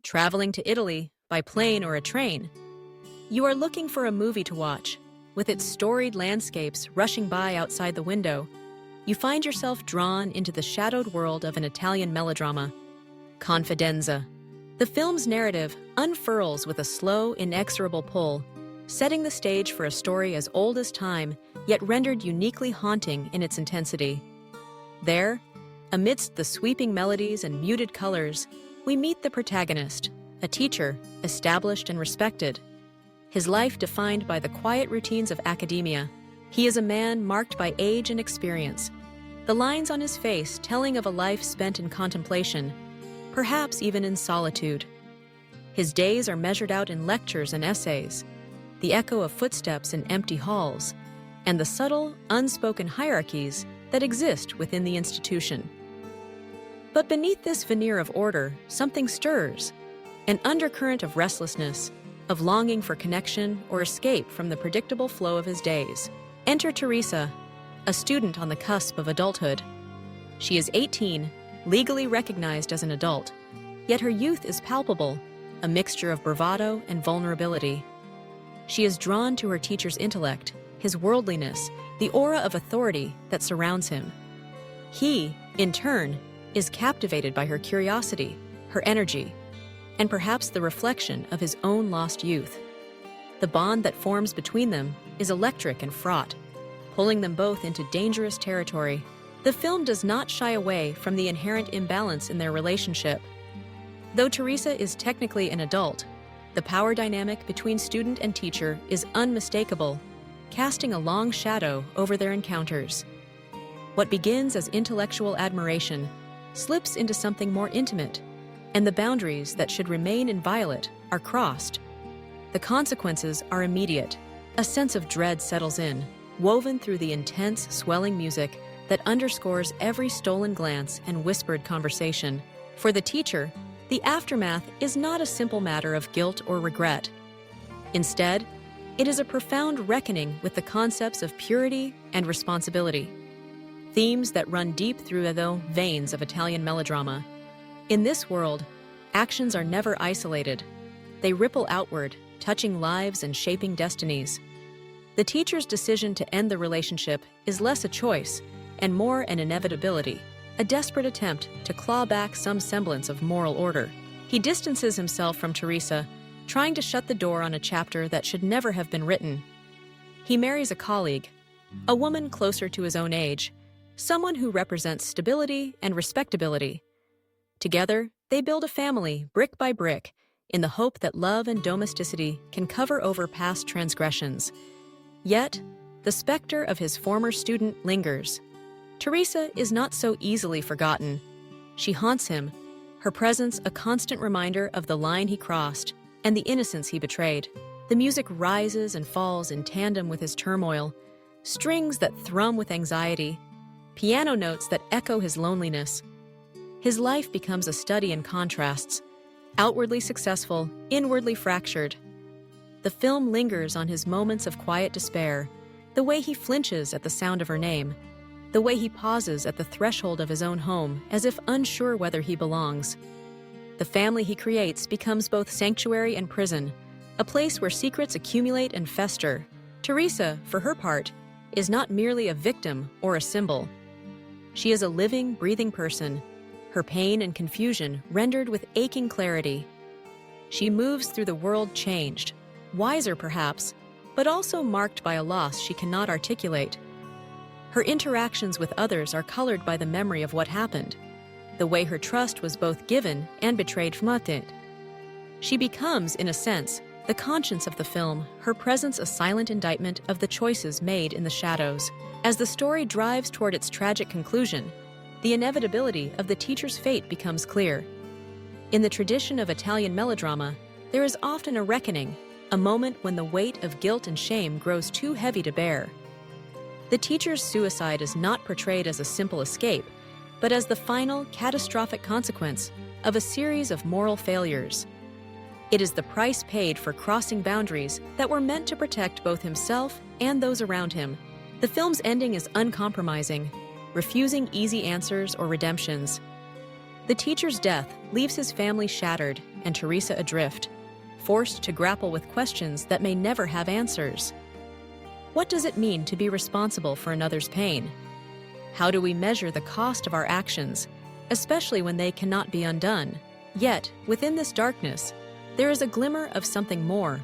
traveling to Italy by plane or a train. You are looking for a movie to watch. With its storied landscapes rushing by outside the window, you find yourself drawn into the shadowed world of an Italian melodrama, Confidenza. The film's narrative unfurls with a slow, inexorable pull, setting the stage for a story as old as time, yet rendered uniquely haunting in its intensity. There, amidst the sweeping melodies and muted colors, we meet the protagonist, a teacher, established and respected. His life defined by the quiet routines of academia, he is a man marked by age and experience, the lines on his face telling of a life spent in contemplation, perhaps even in solitude. His days are measured out in lectures and essays, the echo of footsteps in empty halls, and the subtle, unspoken hierarchies that exist within the institution. But beneath this veneer of order, something stirs, an undercurrent of restlessness, of longing for connection or escape from the predictable flow of his days. Enter Teresa, a student on the cusp of adulthood. She is 18, legally recognized as an adult, yet her youth is palpable, a mixture of bravado and vulnerability. She is drawn to her teacher's intellect, his worldliness, the aura of authority that surrounds him. He, in turn, is captivated by her curiosity, her energy, and perhaps the reflection of his own lost youth. The bond that forms between them is electric and fraught, pulling them both into dangerous territory. The film does not shy away from the inherent imbalance in their relationship. Though Teresa is technically an adult, the power dynamic between student and teacher is unmistakable, casting a long shadow over their encounters. What begins as intellectual admiration slips into something more intimate, and the boundaries that should remain inviolate are crossed. The consequences are immediate. A sense of dread settles in, woven through the intense, swelling music that underscores every stolen glance and whispered conversation. For the teacher, the aftermath is not a simple matter of guilt or regret. Instead, it is a profound reckoning with the concepts of purity and responsibility, themes that run deep through the veins of Italian melodrama. In this world, actions are never isolated. They ripple outward, touching lives and shaping destinies. The teacher's decision to end the relationship is less a choice and more an inevitability, a desperate attempt to claw back some semblance of moral order. He distances himself from Teresa, trying to shut the door on a chapter that should never have been written. He marries a colleague, a woman closer to his own age, someone who represents stability and respectability. Together, they build a family, brick by brick, in the hope that love and domesticity can cover over past transgressions. Yet, the specter of his former student lingers. Teresa is not so easily forgotten. She haunts him, her presence a constant reminder of the line he crossed and the innocence he betrayed. The music rises and falls in tandem with his turmoil, strings that thrum with anxiety, piano notes that echo his loneliness. His life becomes a study in contrasts, outwardly successful, inwardly fractured. The film lingers on his moments of quiet despair, the way he flinches at the sound of her name, the way he pauses at the threshold of his own home as if unsure whether he belongs. The family he creates becomes both sanctuary and prison, a place where secrets accumulate and fester. Teresa, for her part, is not merely a victim or a symbol. She is a living, breathing person, her pain and confusion rendered with aching clarity. She moves through the world changed, wiser perhaps, but also marked by a loss she cannot articulate. Her interactions with others are colored by the memory of what happened, the way her trust was both given and betrayed from within. She becomes, in a sense, the conscience of the film, her presence a silent indictment of the choices made in the shadows. As the story drives toward its tragic conclusion, the inevitability of the teacher's fate becomes clear. In the tradition of Italian melodrama, there is often a reckoning, a moment when the weight of guilt and shame grows too heavy to bear. The teacher's suicide is not portrayed as a simple escape, but as the final, catastrophic consequence of a series of moral failures. It is the price paid for crossing boundaries that were meant to protect both himself and those around him. The film's ending is uncompromising, refusing easy answers or redemptions. The teacher's death leaves his family shattered, and Teresa adrift, forced to grapple with questions that may never have answers. What does it mean to be responsible for another's pain? How do we measure the cost of our actions, especially when they cannot be undone? Yet, within this darkness, there is a glimmer of something more,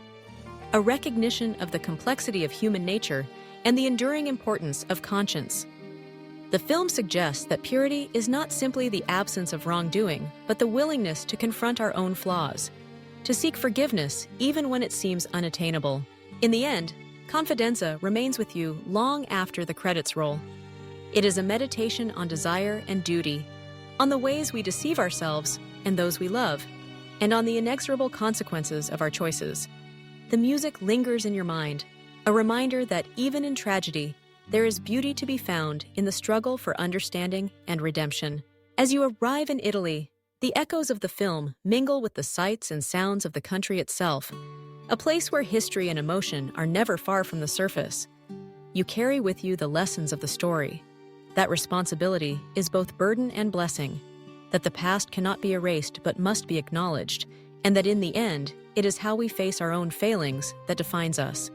a recognition of the complexity of human nature and the enduring importance of conscience. The film suggests that purity is not simply the absence of wrongdoing, but the willingness to confront our own flaws, to seek forgiveness even when it seems unattainable. In the end, Confidenza remains with you long after the credits roll. It is a meditation on desire and duty, on the ways we deceive ourselves and those we love, and on the inexorable consequences of our choices. The music lingers in your mind, a reminder that even in tragedy, there is beauty to be found in the struggle for understanding and redemption. As you arrive in Italy, the echoes of the film mingle with the sights and sounds of the country itself, a place where history and emotion are never far from the surface. You carry with you the lessons of the story. That responsibility is both burden and blessing, that the past cannot be erased but must be acknowledged, and that in the end, it is how we face our own failings that defines us.